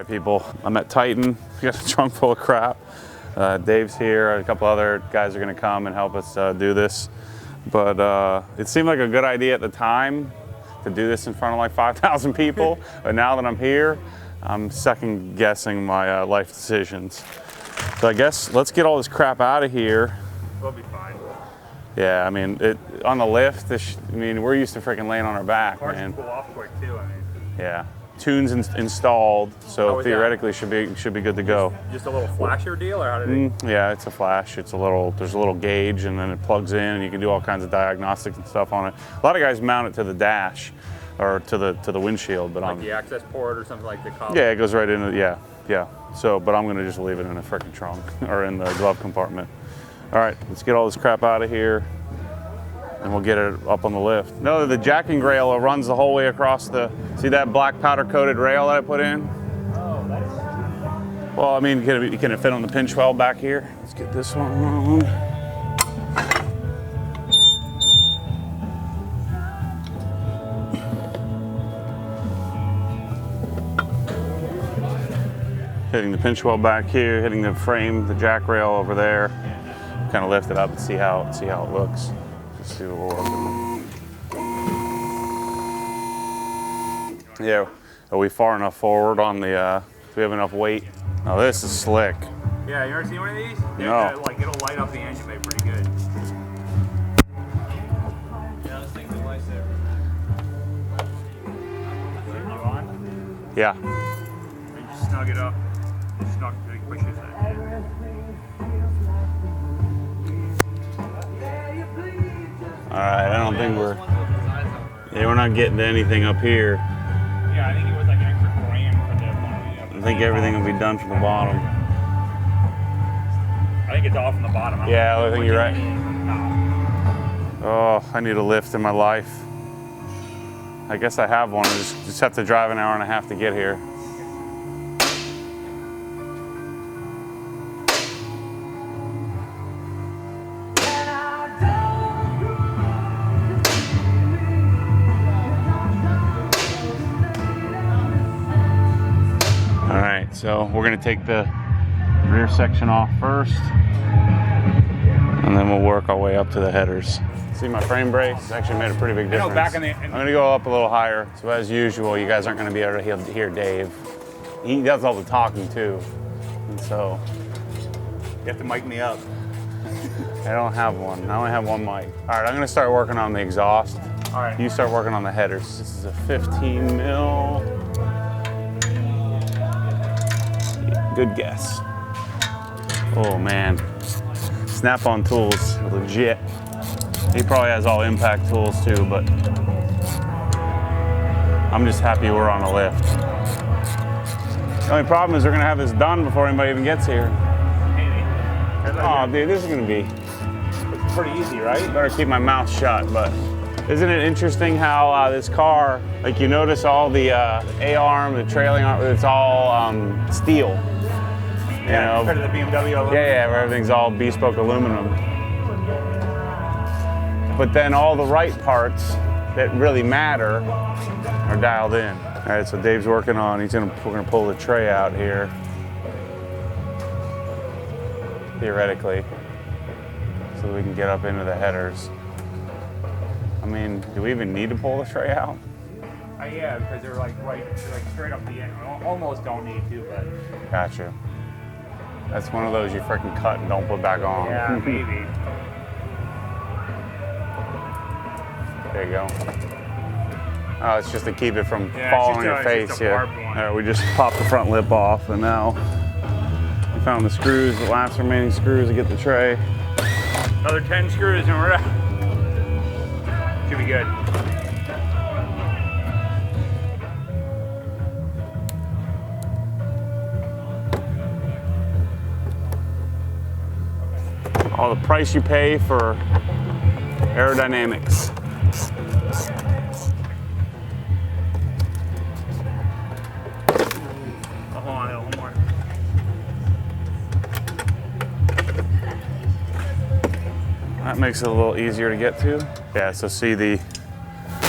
right, people, I'm at Titan. We got a trunk full of crap. Dave's here. A couple other guys are going to come and help us do this. But it seemed like a good idea at the time to do this in front of like 5,000 people. But now that I'm here, I'm second guessing my life decisions. So I guess let's get all this crap out of here. We'll be fine. Yeah, I mean, on the lift, I mean, we're used to freaking laying on our back, Cars man. can pull off quick too, I mean. Yeah. Tunes installed, so theoretically should be good to go. Just a little flasher deal, or how did it? Yeah, it's a flash. There's a little gauge, and then it plugs in, and you can do all kinds of diagnostics and stuff on it. A lot of guys mount it to the dash, or to the windshield, but like the access port or something like the collar. Yeah, it goes right into yeah. So, but I'm gonna just leave it in a freaking trunk or in the glove compartment. All right, let's get all this crap out of here, and we'll get it up on the lift. No, the jacking rail runs the whole way across the. See that black powder coated rail that I put in? Oh, that's. Well, I mean, can it fit on the pinch weld back here? Let's get this one on. Hitting the pinch weld back here, hitting the frame, the jack rail over there. Kind of lift it up and see how it looks. Just see what we're working with. Yeah, are we far enough forward on the? Do we have enough weight? Oh, this is slick. Yeah, you ever seen one of these? No. Like it'll light up the engine bay pretty good. Yeah, this thing's a lifesaver. You on? Yeah. And just snug it up. Just snug, push it. All right, I don't think we're not getting to anything up here. Yeah, I think it was like an extra grand for the bottom. I think everything will be done from the bottom. I think it's all from the bottom. Yeah, I think you're right. Oh, I need a lift in my life. I guess I have one. I just have to drive an hour and a half to get here. So we're gonna take the rear section off first, and then we'll work our way up to the headers. See my frame brace? It's actually made a pretty big difference. I'm gonna go up a little higher. So as usual, you guys aren't gonna be able to hear Dave. He does all the talking too. And so you have to mic me up. I don't have one. I only have one mic. All right, I'm gonna start working on the exhaust. All right. You start working on the headers. This is a 15 mil. Good guess. Oh man, Snap-on tools, legit. He probably has all impact tools too, but I'm just happy we're on a lift. The only problem is we're gonna have this done before anybody even gets here. Oh dude, this is gonna be pretty easy, right? Better keep my mouth shut, but isn't it interesting how this car, like you notice all the A-arm, the trailing arm, it's all steel. Yeah, compared to the BMW aluminum. Yeah, where everything's all bespoke aluminum. But then all the right parts that really matter are dialed in. All right, so Dave's working on, we're gonna pull the tray out here. Theoretically, so that we can get up into the headers. I mean, do we even need to pull the tray out? Yeah, because they're like straight up the end. Almost don't need to, but. Gotcha. That's one of those you freaking cut and don't put back on. Yeah, maybe. There you go. Oh, it's just to keep it from falling on your face. Yeah. All right, we just popped the front lip off, and now we found the screws, the last remaining screws to get the tray. Another 10 screws and we're out. Should be good. All the price you pay for aerodynamics. Hold on, one more. That makes it a little easier to get to. Yeah, so see this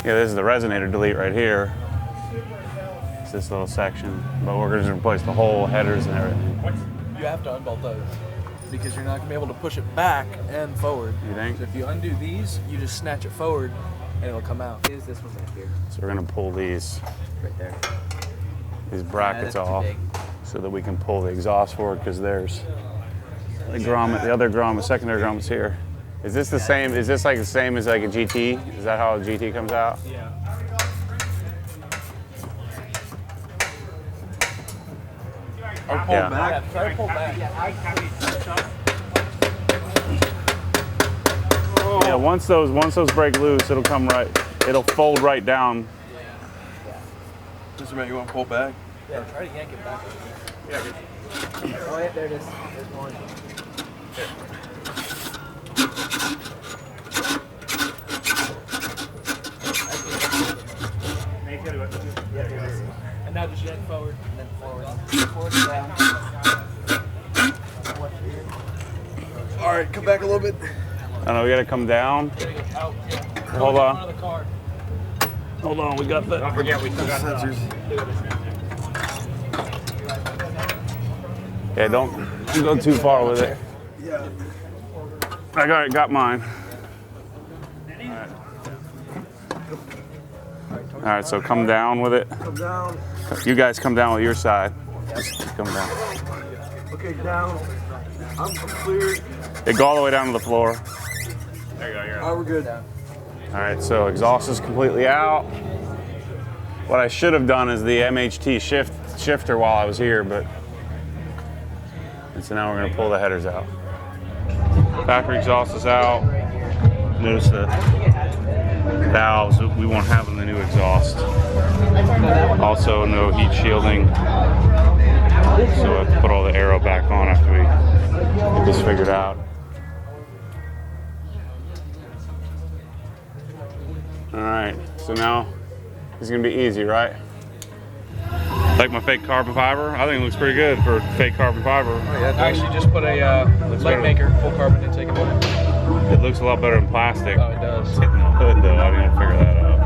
is the resonator delete right here. this little section, but we're gonna just replace the whole headers and everything. You have to unbolt those because you're not gonna be able to push it back and forward. You think? So if you undo these, you just snatch it forward and it'll come out. Is this one back here? So we're gonna pull these Right there. brackets that's too off big. so that we can pull the exhaust forward because there's the grommet, the other grommet, secondary grommet's here. Is this the same? Is this like the same as like a GT? Is that how a GT comes out? Yeah. Or pull Yeah. back. Try to pull back. Yeah, once those break loose, it'll come right. It'll fold right down. Just a minute, you want to pull back? Yeah, try to yank it back. Oh, yeah, there it is. There's one. And now just yank forward and then forward. Forward and down. All right, come back a little bit. I know we gotta come down. Out. Hold on. Out of the car. Hold on, we got the. Don't forget, we still got Sensors. Yeah, don't go too far with it. Yeah. I got mine. All right, so come down with it. Come down. You guys come down with your side. Just come down. Okay, down. I'm clear. Yeah, go all the way down to the floor. There you go, you're All right, we're good. All right, so exhaust is completely out. What I should have done is the MHT shifter while I was here, but and so now we're gonna pull the headers out. Factory exhaust is out. Notice the valves that we won't have in the new exhaust. Also, no heat shielding. So I have to put all the aero back on after we get this figured out. All right, so now it's gonna be easy, right? Like my fake carbon fiber? I think it looks pretty good for fake carbon fiber. I actually just put a light maker full carbon intake in it. It looks a lot better than plastic. Oh, it does. It's hitting the hood though, I didn't figure that out.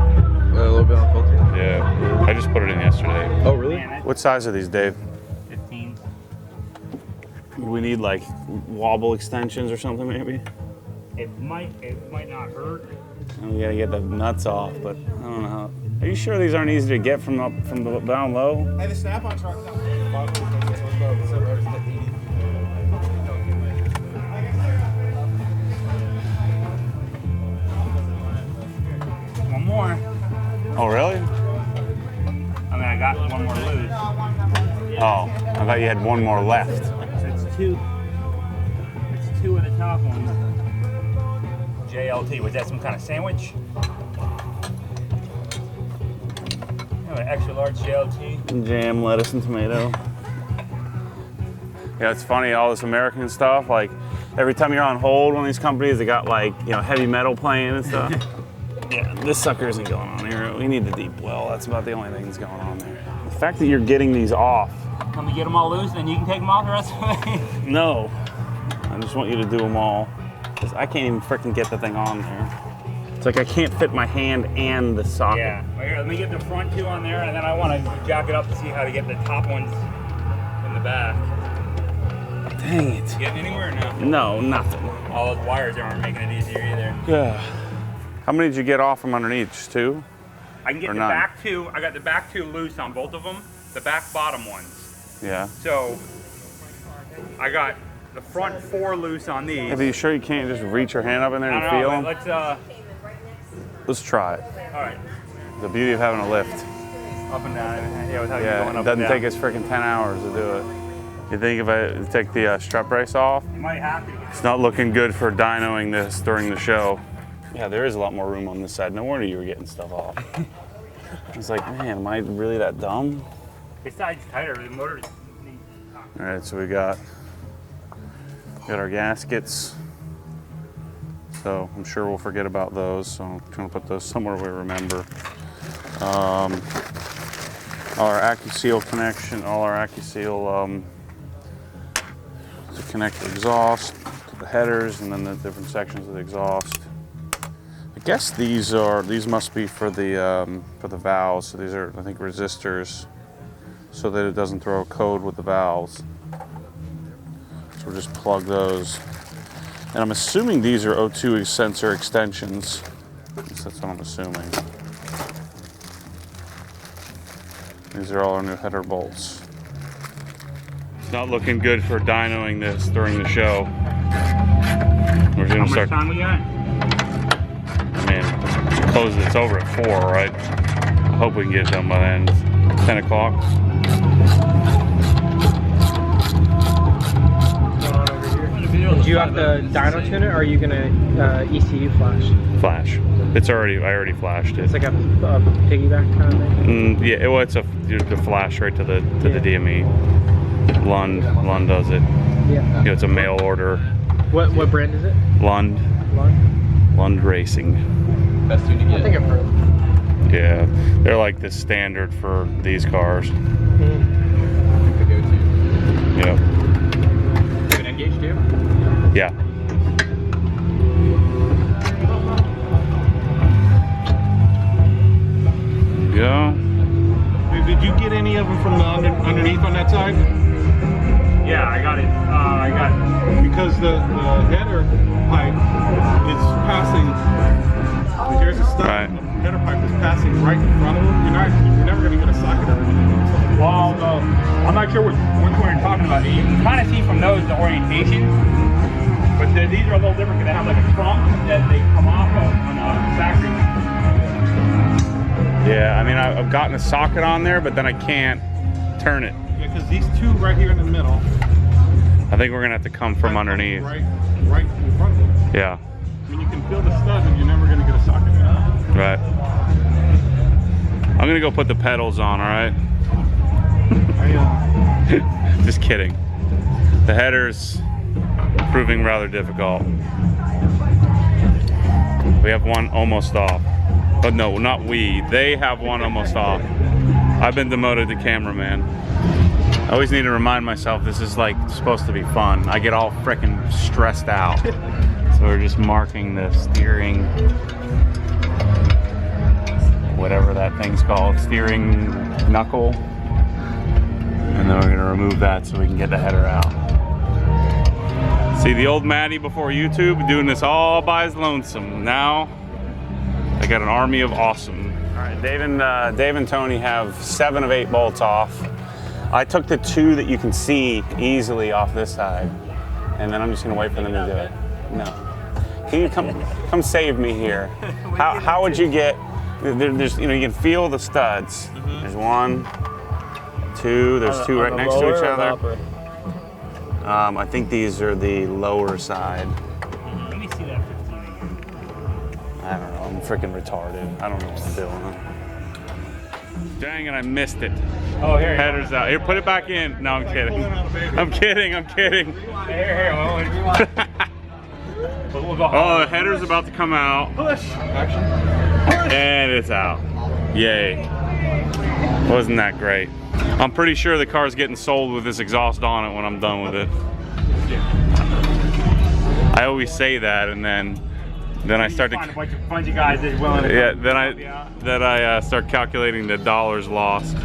A little bit on the filter. Yeah, I just put it in yesterday. Oh, really? What size are these, Dave? 15. Do we need like wobble extensions or something maybe? It might not hurt. And we gotta get the nuts off, but I don't know how. Are you sure these aren't easy to get from down low? Hey, the snap-on truck. One more. Oh, really? I mean, I got one more loose. Oh, I thought you had one more left. So it's two. It's two of the top ones. JLT, was that some kind of sandwich? An extra large JLT. Jam, lettuce, and tomato. Yeah, it's funny, all this American stuff, like every time you're on hold, one of these companies, they got like, you know, heavy metal playing and stuff. Yeah, this sucker isn't going on here. We need the deep well. That's about the only thing that's going on there. The fact that you're getting these off. Can we get them all loose and then you can take them off the rest of the way? No. I just want you to do them all. Because I can't even freaking get the thing on there. It's like I can't fit my hand and the socket. Yeah. Well, here, let me get the front two on there and then I want to jack it up to see how to get the top ones in the back. Dang it. Getting anywhere or no? No, nothing. All those wires there aren't making it easier either. Yeah. How many did you get off from underneath? Just two? I can get Or the none? back two. I got the back two loose on both of them. The back bottom ones. Yeah. So I got the front four loose on these. Yeah, but you sure you can't just reach your hand up in there I and don't feel know, them? Let's try it. All right. The beauty of having a lift. Up and down. Yeah, without you Yeah, going it up doesn't and take down. us freaking 10 hours to do it. You think if I take the strap brace off? You might have to. It's not looking good for dynoing this during the show. Yeah, there is a lot more room on this side. No wonder you were getting stuff off. I was like, man, am I really that dumb? This side's tighter. The motor's. All right, so we got our gaskets. So I'm sure we'll forget about those. So I'm gonna put those somewhere we remember. Our AccuSeal connection, all our AccuSeal to connect the exhaust to the headers and then the different sections of the exhaust. I guess these must be for the valves. So these are, I think, resistors. so that it doesn't throw a code with the valves. So we'll just plug those. And I'm assuming these are O2 sensor extensions. At least that's what I'm assuming. These are all our new header bolts. It's not looking good for dynoing this during the show. We're gonna start. How much time we got? I mean, it's over at 4, right? I hope we can get it done by then. 10 o'clock. Do you have the dyno tune it, or are you gonna ECU flash? Flash. I already flashed it. It's like a piggyback kind of thing? Yeah, well, it's the flash right to the DME. Lund does it. Yeah. It's a mail order. What brand is it? Lund Racing. Best tune to get. I think I've heard. Yeah, they're like the standard for these cars. Mm. The go-to. Yep. You an engage too? Yeah. Yeah. Did you get any of them from the underneath on that side? Yeah, I got it. Because the header pipe is passing. Here's a stud. Right. The header pipe is passing right in front of them. You're never going to get a socket or anything. Well, I'm not sure which one you're talking about. You can kind of see from those the orientation, but these are a little different because they have like a trunk that they come off of on the factory. Yeah, I mean, I've gotten a socket on there, but then I can't turn it. Yeah, because these two right here in the middle. I think we're gonna have to come from underneath. Right in front of them. Yeah. I mean, you can feel the stud, but you're never going to get a socket in. Right. I'm gonna go put the pedals on, all right? Just kidding. The header's proving rather difficult. We have one almost off. But no, not we. They have one almost off. I've been demoted to cameraman. I always need to remind myself this is like supposed to be fun. I get all freaking stressed out. So we're just marking the steering, whatever that thing's called, steering knuckle. And then we're gonna remove that so we can get the header out. See the old Matty before YouTube doing this all by his lonesome. Now I got an army of awesome. All right, Dave and Tony have 7 of 8 bolts off. I took the 2 that you can see easily off this side, and then I'm just gonna wait for them to do it. No. Can you come save me here? How would you get? There's you can feel the studs. There's 1, 2. There's 2 right next to each other. I think these are the lower side. Let me see that 15 again. I don't know, I'm freaking retarded. I don't know what I'm doing. Dang it, I missed it. Oh, here. Header's out. Here, put it back in. No, I'm kidding. I'm kidding. Here. Oh, the header's about to come out. Push. And it's out. Yay. Wasn't that great? I'm pretty sure the car's getting sold with this exhaust on it when I'm done with it. I always say that, and then I start to find a bunch of guys that are willing to then I start calculating the dollars lost.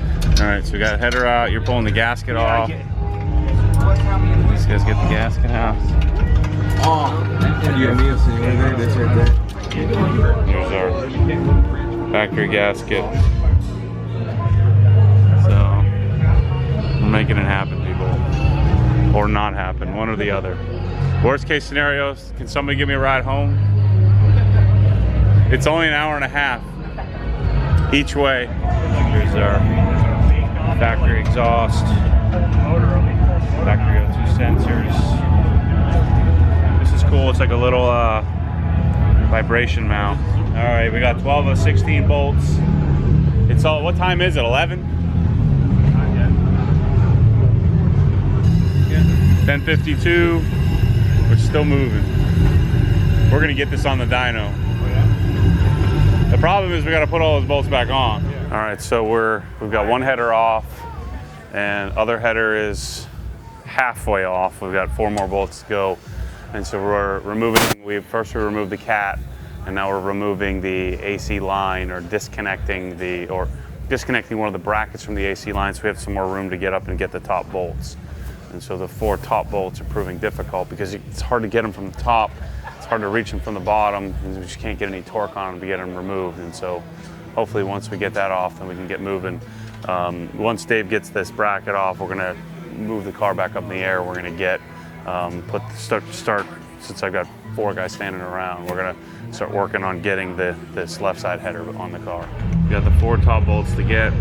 All right, so we got header out. You're pulling the gasket off. These guys get the gasket out. Here's our factory gasket. So we're making it happen, people, or not happen, one or the other. Worst case scenarios, can somebody give me a ride home? It's only an hour and a half each way. Here's our factory exhaust, factory O2 sensors. This is cool. It's like a little vibration mount. All right, we got 12 of 16 bolts. It's all. What time is it? 11? 10:52. We're still moving. We're gonna get this on the dyno. The problem is we got to put all those bolts back on. All right, so we've got one header off, and other header is halfway off. We've got 4 more bolts to go, and so we're removing. First we removed the cat, and now we're removing the AC line, or disconnecting the disconnecting one of the brackets from the AC line, so we have some more room to get up and get the top bolts. And so the 4 top bolts are proving difficult because it's hard to get them from the top. It's hard to reach them from the bottom, and we just can't get any torque on them to get them removed. And so hopefully once we get that off, then we can get moving. Once Dave gets this bracket off, we're gonna move the car back up in the air. We're gonna get, start, since I've got 4 guys standing around, we're gonna start working on getting this left side header on the car. We got the 4 top bolts to get.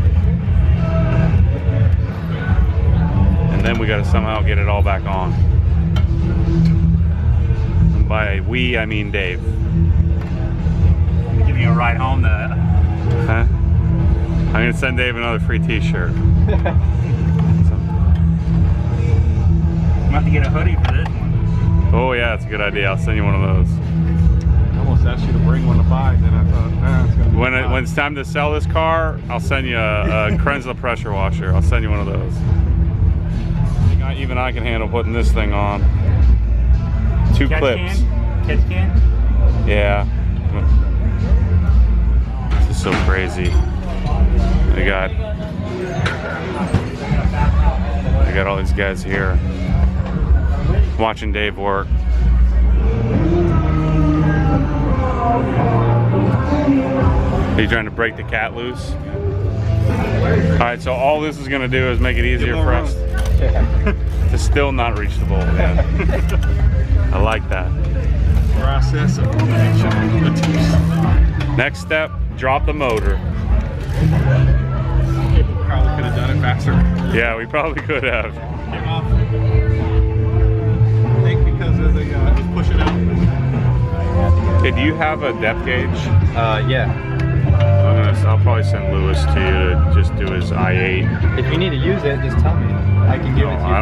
And then we gotta somehow get it all back on. And by we, I mean Dave. Give you a ride home to... Huh? I'm gonna send Dave another free t-shirt. I'm about to get a hoodie for this one. Oh yeah, that's a good idea. I'll send you one of those. I almost asked you to bring one to buy, then I thought, nah, it's gonna be When it's time to sell this car, I'll send you a Krenzler pressure washer. I'll send you one of those. Even I can handle putting this thing on. 2 clips. Catch can? Yeah. This is so crazy. I got all these guys here watching Dave work. Are you trying to break the cat loose? Alright, so all this is going to do is make it easier for us to still not reach the bolt. Yeah. I like that. process of Next step, drop the motor. Probably could have done it faster. Yeah, we probably could have. Came off. I think because of the just pushing out. Hey, do you have a depth gauge? Yeah. I'll probably send Lewis to you to just do his I8. If you need to use it, just tell me. I can give it to you. I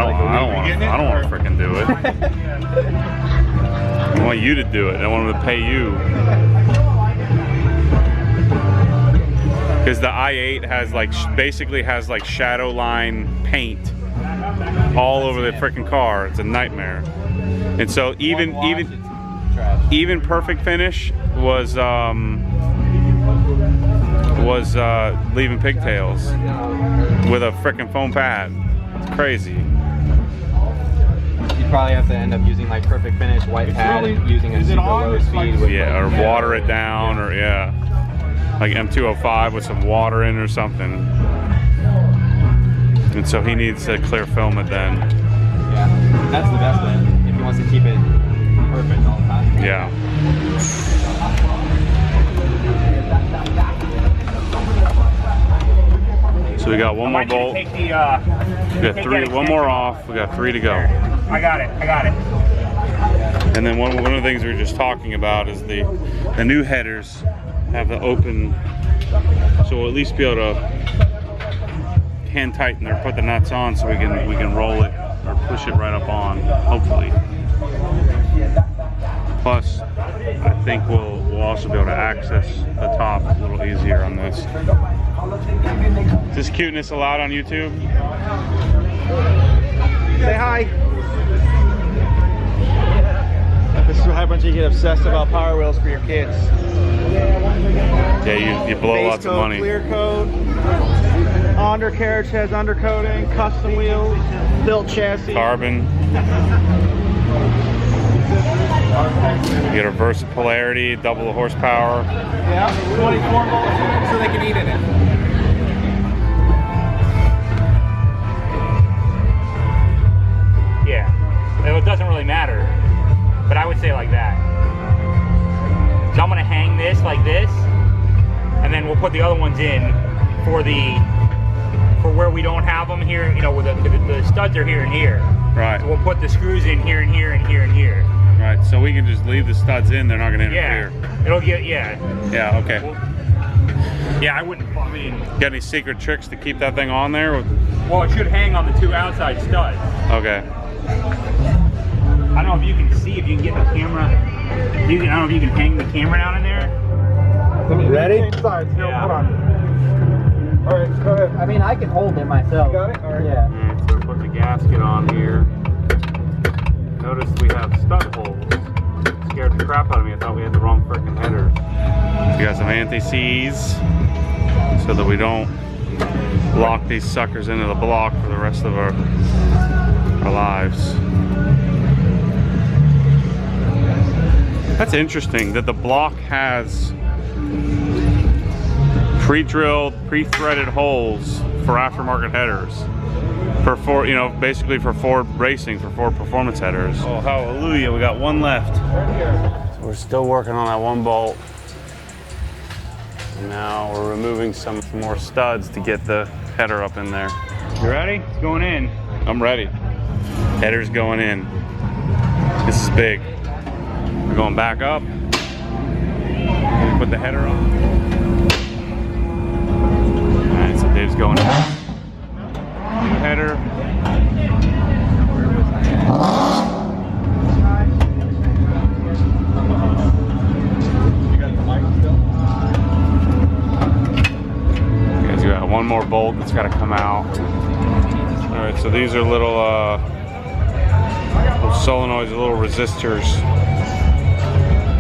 don't want to freaking do it. I want you to do it. I want him to pay you. Because the i8 has basically has shadow line paint all over the freaking car. It's a nightmare. And so even perfect finish was leaving pigtails with a freaking foam pad. It's crazy. You'd probably have to end up using perfect finish white pad and using a super low speed with or water it down, or like M205 with some water in or something. And so he needs to clear film it then. Yeah, that's the best way if he wants to keep it perfect all the time. Yeah. So we got one more bolt. We got 3, one more off. We got 3 to go. I got it. And then one of the things we were just talking about is the new headers have the open, so we'll at least be able to hand tighten or put the nuts on so we can roll it or push it right up on, hopefully. Plus, I think we'll also be able to access the top a little easier on this. Is this cuteness allowed on YouTube? Say hi. This is what happens when you get obsessed about Power Wheels for your kids. Yeah, you blow lots of money. Clear coat, undercarriage has undercoating, custom wheels, built chassis. Carbon. You get reverse polarity, double the horsepower. Yeah, 24 volts so they can eat in it. Yeah. It doesn't really matter, but I would say like that. So I'm gonna hang this like this, and then we'll put the other ones in for where we don't have them here. You know, where the studs are here and here. Right. So we'll put the screws in here and here and here and here. Right. So we can just leave the studs in. They're not going to interfere. Yeah. It'll get Yeah. Okay. Yeah, I wouldn't. I mean, Got any secret tricks to keep that thing on there? well, it should hang on the 2 outside studs. Okay. I don't know if you can see, if you can get the camera. I don't know if you can hang the camera down in there. Ready? Sides. No, Yeah. hold on. All right, go ahead. I mean, I can hold it myself. You got it? All right. Yeah. Alright, so put the gasket on here. Notice we have stud holes. Scared the crap out of me. I thought we had the wrong freaking headers. We got some anti-seize so that we don't lock these suckers into the block for the rest of our lives. That's interesting that the block has pre-drilled, pre-threaded holes for aftermarket headers. For Ford, you know, basically for Ford racing, for Ford performance headers. Oh, hallelujah, we got one left. So we're still working on that one bolt. And now we're removing some more studs to get the header up in there. You ready? It's going in. I'm ready. Header's going in. This is big. We're going back up. Put the header on. Alright, so Dave's going in. New header. Guys, we got one more bolt that's got to come out. Alright, so these are little solenoids, little resistors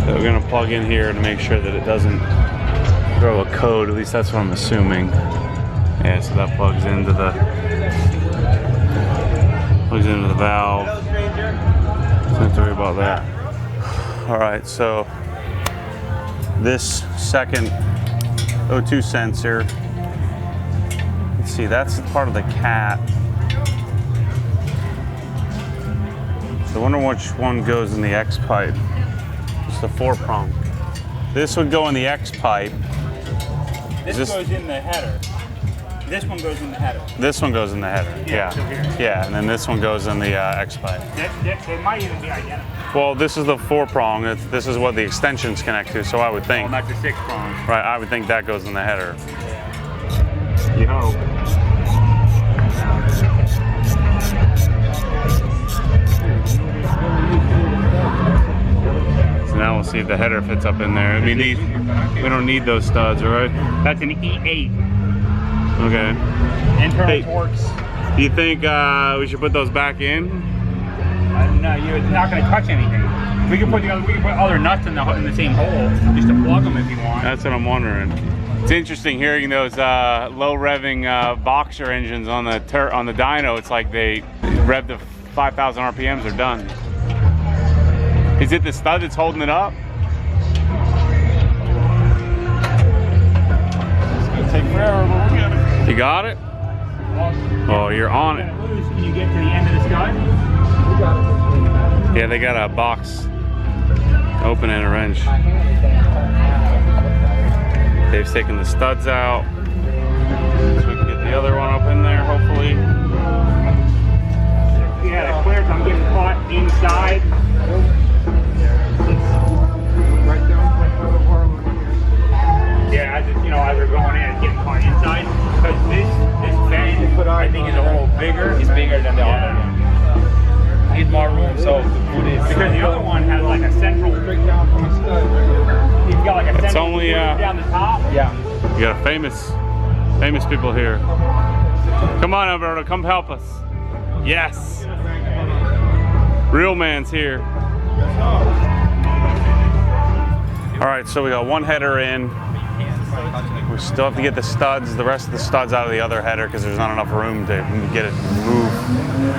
that we're going to plug in here to make sure that it doesn't throw a code. At least that's what I'm assuming. Yeah, so that plugs into the valve. Don't have to worry about that. All right, so this second O2 sensor, let's see, that's part of the cat. So I wonder which one goes in the X pipe. It's the 4-prong. This would go in the X pipe. This goes in the header. This one goes in the header. This one goes in the header. Yeah. So here. Yeah, and then this one goes in the X pipe. They might even be identical. Well, this is the 4-prong. This is what the extensions connect to. So I would think. Oh, not the 6-prong. Right. I would think that goes in the header. You hope. So now we'll see if the header fits up in there. I mean, we don't need those studs, right? That's an E8. Okay. Internal torques. Do you think we should put those back in? No, you're not going to touch anything. We can put other nuts in the same hole just to plug them if you want. That's what I'm wondering. It's interesting hearing those low revving boxer engines on the dyno. It's like they rev to 5,000 RPMs, they're done. Is it the stud that's holding it up? It's gonna take forever, but we'll get it. You got it? Oh, you're on it. Can you get to the end of the stud? Yeah, they got a box open and a wrench. Dave's taking the studs out so we can get the other one up in there, hopefully. Yeah, the clears, I'm getting caught inside. Yeah, as we're going in, it's getting caught inside. Because this bend, I think, is a little bigger. It's bigger than the other one. Needs more room, so because the other one has like a central. You've got like a central. It's only down the top. Yeah. You got famous people here. Come on, Alberto, come help us. Yes. Real man's here. All right, so we got one header in. We still have to get the studs, the rest of the studs out of the other header because there's not enough room to get it moved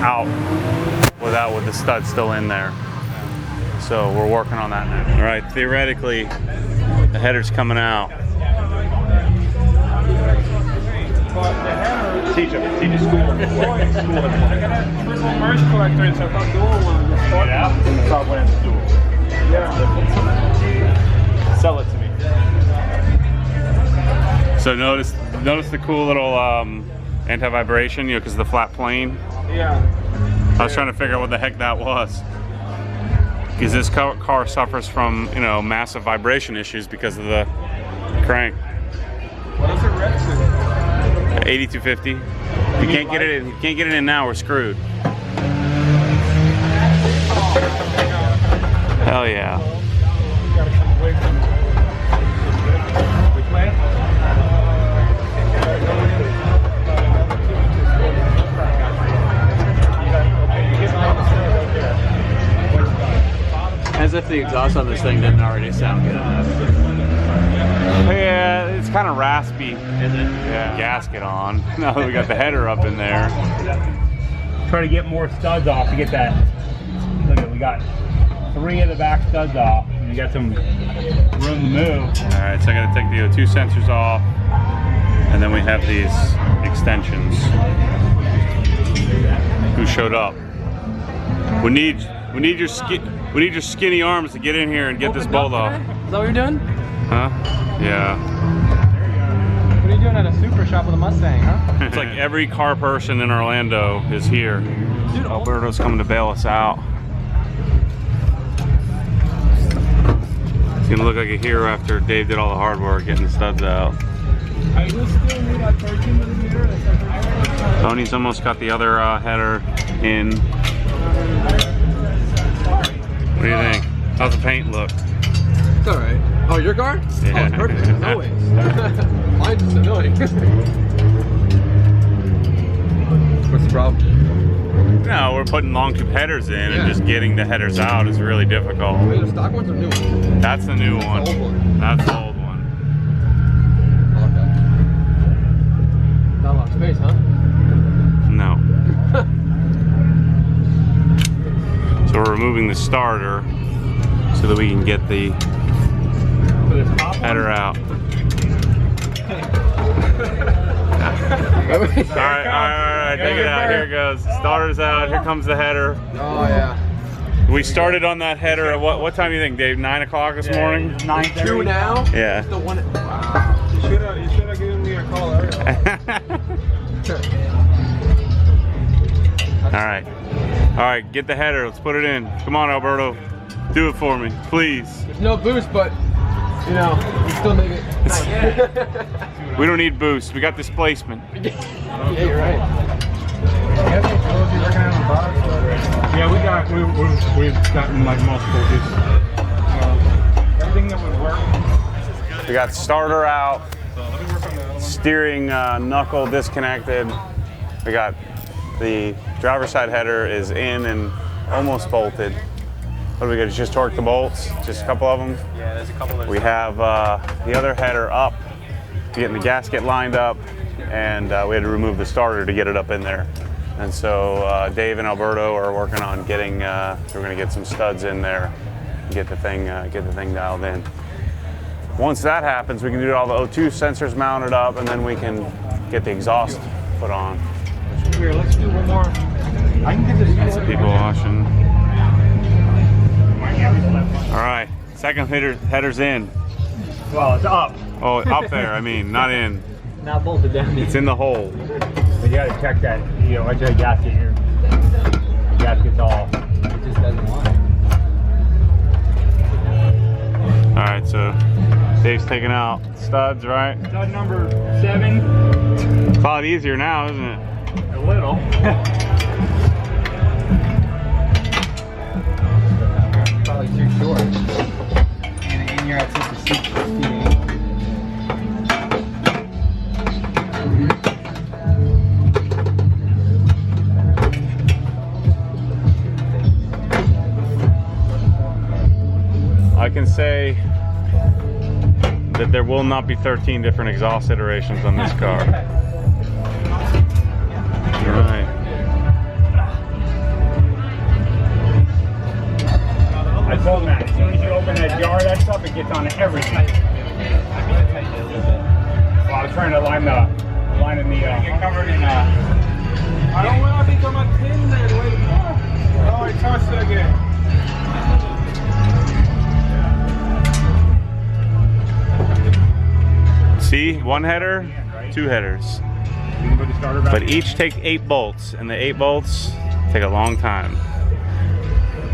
out with the studs still in there. So we're working on that now. All right, theoretically, the header's coming out. Teach school. I got a triple merge collector and so if I'm doing one, just start with the Yeah. Sell it to me. So notice the cool little anti-vibration, because of the flat plane. Yeah. I was trying to figure out what the heck that was. Because this car suffers from, massive vibration issues because of the crank. What is it red to? 8250. If you can't get it in now, we're screwed. Hell yeah. You gotta come away from it. Which way? As if the exhaust on this thing didn't already sound good enough. Yeah, it's kind of raspy. Is it? Yeah. Gasket on. Now that we got the header up in there. Try to get more studs off to get that. Look at, we got 3 of the back studs off. And you got some room to move. All right, so I got to take the O2 sensors off, and then we have these extensions. Who showed up? We need your skinny arms to get in here and get this bolt off. Is that what you're doing? Huh? Yeah. What are you doing at a super shop with a Mustang, huh? It's like every car person in Orlando is here. Dude, Alberto's coming to bail us out. He's gonna look like a hero after Dave did all the hard work getting the studs out. I will still need a 13mm. Tony's almost got the other header in. What do you think? How's the paint look? It's alright. Oh, your car? Yeah. Oh, it's perfect, as always. Mine's just annoying. What's the problem? No, we're putting long tube headers in and just getting the headers out is really difficult. Wait, the stock ones or new ones? That's the new one. The old one. That's the old one. Okay. Not a lot of space, huh? No. So we're removing the starter so that we can get the header out. All right, take it out. Here it goes. Starter's out. Here comes the header. Oh, yeah. We started on that header at what time do you think, Dave? 9 o'clock this morning? 9:30. 2 now? Yeah. The one. You should have given me a call earlier. All right, get the header. Let's put it in. Come on, Alberto. Do it for me, please. There's no boost, but, you know, we still make it. We don't need boost. We got displacement. Yeah, you're right. Yeah, we've gotten like multiple pieces. Everything that would work. We got starter out, So let me work on that. steering knuckle disconnected. We got the driver's side header is in and almost bolted. What do we got? Just torque the bolts, just a couple of them. Yeah, there's a couple of We have the other header up, getting the gasket lined up, and we had to remove the starter to get it up in there. And so Dave and Alberto are working on getting. We're going to get some studs in there, and get the thing dialed in. Once that happens, we can do all the O2 sensors mounted up, and then we can get the exhaust put on. Here, let's do one more. I can get this. People watching. All right, second header's in. Well, it's up. Oh, up there. I mean, not in. not bolted down. It's in the hole. But you gotta check that, you know, once you gasket here. The gasket's off. It just doesn't want it. All right, so Dave's taking out studs, right? Stud number 7. It's a lot easier now, isn't it? A little. Probably too short. And you're at 66 feet. I can say that there will not be 13 different exhaust iterations on this car. All right. I told Matt, as soon as you open that jar, that stuff, it gets on everything. Well, I was trying to line in the, get covered in, I don't want to become a tin there. Wait, oh, I touched it again. See, one header, two headers. But each take 8 bolts, and the 8 bolts take a long time.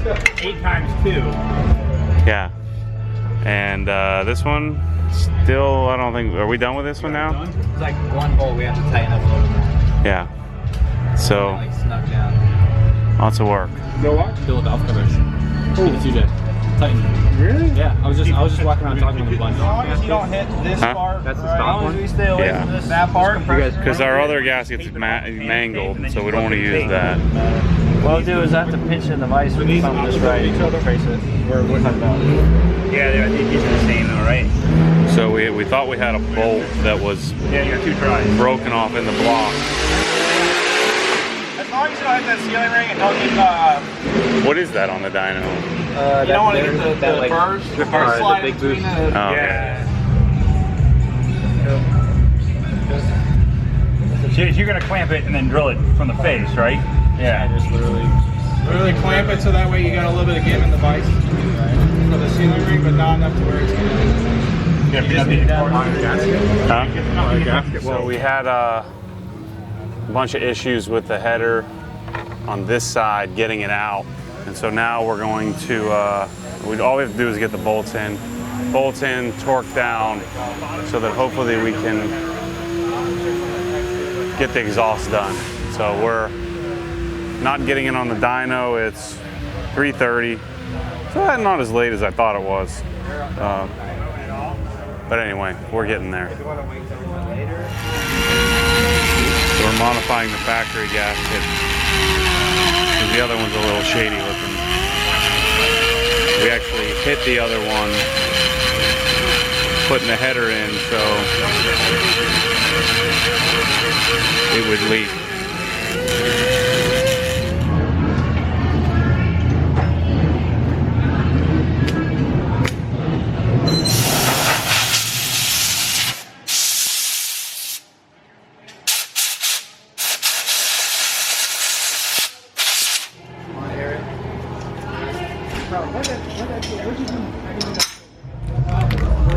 8 times 2. Yeah. And this one, still, I don't think, are we done with this one now? It's like one bolt we have to tighten up a little more. Yeah. So, Like snug down. lots of work. Go what? Fill valve covers. It's you did. Tighten. Really? Yeah, I was just walking around talking with a bunch. As long as you don't hit this Huh? part. That's the as stop long one? as we stay away from this, that part. Because our other gasket's mangled, so we don't want to use that. What I'll do is I have to pinch in the vise with something just right. Trace it. Yeah, these are the same though, right? So we thought we had a bolt that was Yeah, you got 2 tries. broken off in the block. As long as you don't hit that ceiling ring and don't need What is that on the dyno? you don't want to get the like, burrs. the big boost. Oh, Yeah. So you're gonna clamp it and then drill it from the face, right? Yeah. Just Really clamp it so that way you got a little bit of give in the vise for the ceiling ring, but not enough to where it's going to. So we had a bunch of issues with the header on this side getting it out, and so now we're going to all we have to do is get the bolts in, torque down, so that hopefully we can get the exhaust done. So we're not getting it on the dyno. It's 3:30, so that's not as late as I thought it was. But anyway, we're getting there. So we're modifying the factory gasket, because the other one's a little shady looking. We actually hit the other one putting the header in, so it would leak.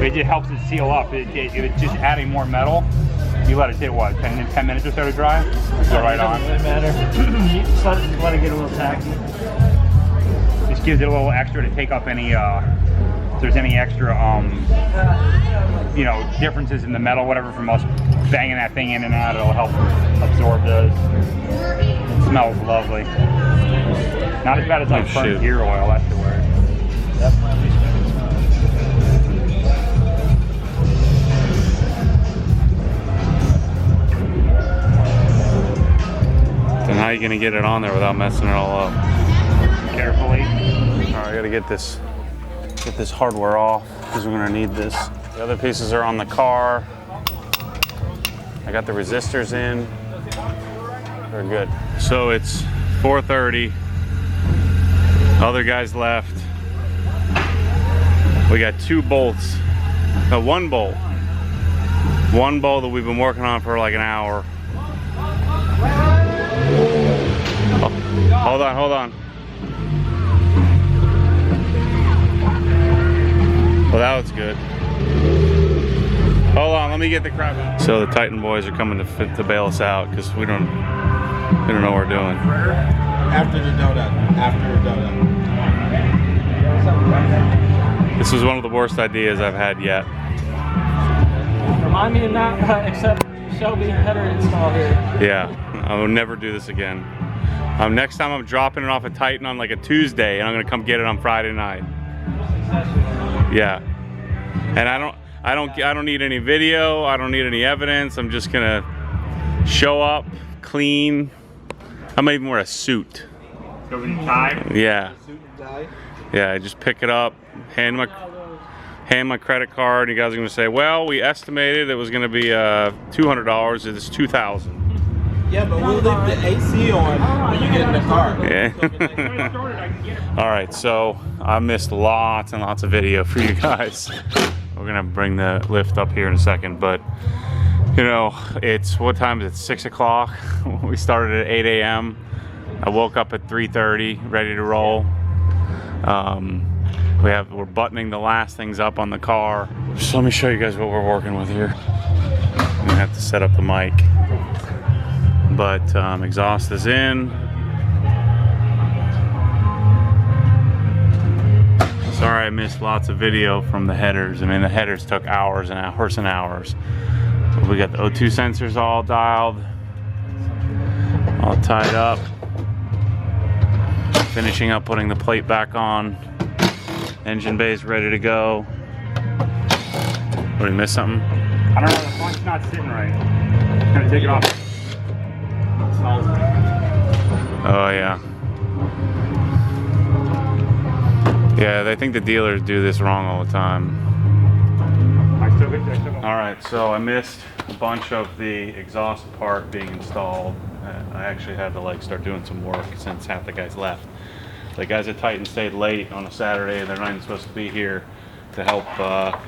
It just helps it seal up. It's just adding more metal. You let it take what, 10 minutes or so to dry? Go right on. Doesn't really matter. You just let it get a little tacky. Just gives it a little extra to take up any, if there's any extra, you know, differences in the metal, whatever, from us banging that thing in and out. It'll help absorb those. It smells lovely. Not as bad as like burnt gear oil. That's the word. And how are you gonna get it on there without messing it all up? Carefully. All right, I gotta get this hardware off, because we're gonna need this. The other pieces are on the car. I got the resistors in. We're good. So it's 4:30. Other guys left. We got 2 bolts. One bolt that we've been working on for like an hour. Oh, hold on. Well, that was good. Hold on, let me get the crap out. So the Titan boys are coming to bail us out, because we don't know what we're doing. After the donut. This was one of the worst ideas I've had yet. Remind me to not accept Shelby header install here. Yeah, I will never do this again. Next time I'm dropping it off a Titan on like a Tuesday, and I'm gonna come get it on Friday night. Yeah, and I don't need any video. I don't need any evidence. I'm just gonna show up, clean. I might even wear a suit. Go with your tie. Yeah. Yeah, just pick it up, hand my credit card, and you guys are gonna say, well, we estimated it was gonna be $200, it's $2,000. Yeah, but we'll leave the AC on when you get in the car. Yeah. All right, so I missed lots and lots of video for you guys. We're gonna bring the lift up here in a second, but you know, what time is it? 6 o'clock. We started at 8 a.m. I woke up at 3:30, ready to roll. We're buttoning the last things up on the car. Just let me show you guys what we're working with here. I'm gonna have to set up the mic. But exhaust is in. Sorry I missed lots of video from the headers. I mean, the headers took hours and hours and hours. We got the O2 sensors all dialed, all tied up. Finishing up putting the plate back on. Engine bay's ready to go. What, did we miss something? I don't know, the front's not sitting right. I'm gonna take it off. Oh yeah. Yeah, they think the dealers do this wrong all the time. I still All right, so I missed a bunch of the exhaust part being installed. I actually had to like start doing some work since half the guys left. The guys at Titan stayed late on a Saturday. They're not even supposed to be here to help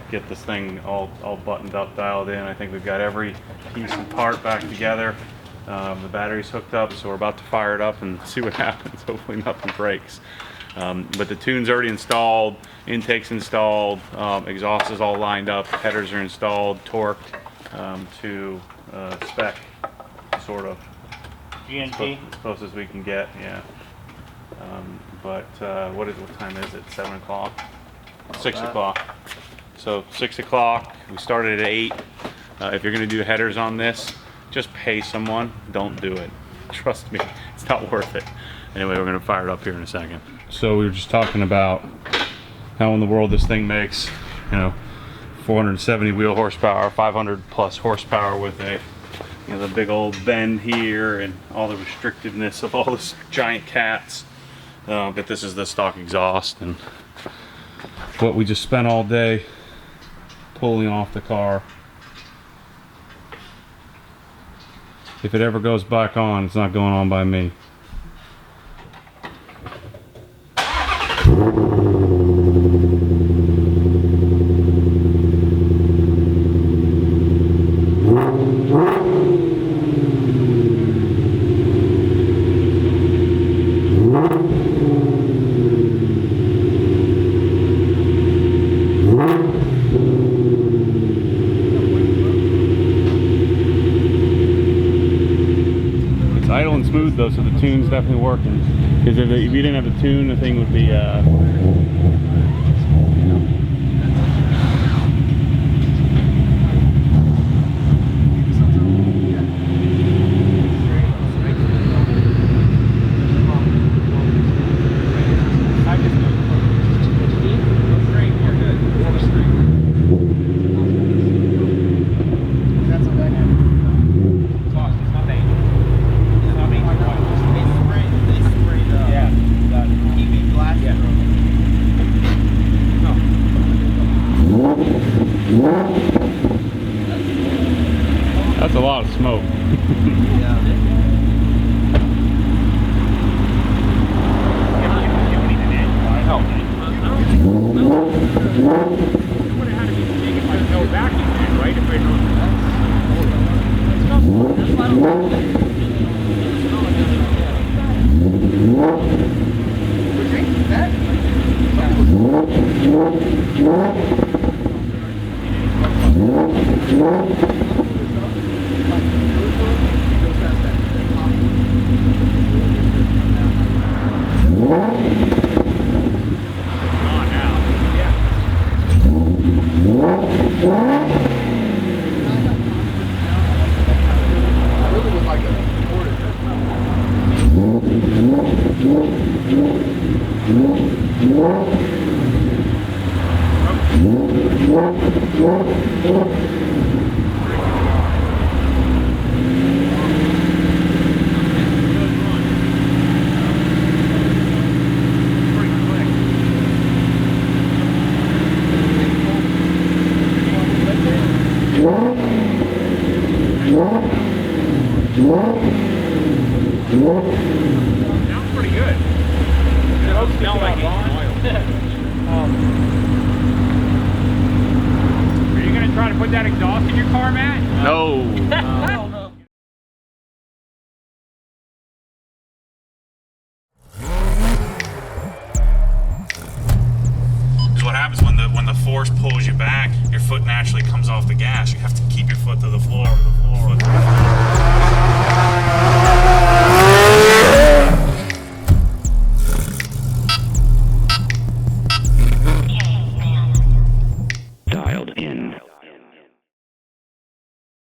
get this thing all buttoned up, dialed in. I think we've got every piece and part back together. The battery's hooked up, so we're about to fire it up and see what happens. Hopefully nothing breaks. But the tune's already installed, intake's installed, exhaust is all lined up, headers are installed, torqued to spec, sort of. GNT? As close as we can get, yeah. What time is it? 7 o'clock? 6 o'clock. So 6 o'clock, we started at 8. If you're gonna do headers on this, just pay someone, don't do it. Trust me, it's not worth it. Anyway, we're gonna fire it up here in a second. So we were just talking about how in the world this thing makes, 470 wheel horsepower, 500 plus horsepower with a, the big old bend here and all the restrictiveness of all those giant cats. But this is the stock exhaust and what we just spent all day pulling off the car. If it ever goes back on, it's not going on by me. Idle and smooth though, so the tune's definitely working. Because if you didn't have the tune, the thing would be that's a lot of smoke. Sounds pretty good. It does smell like oil. Are you gonna try to put that exhaust in your car, Matt? No. What happens when the force pulls you back, your foot naturally comes off the gas. You have to keep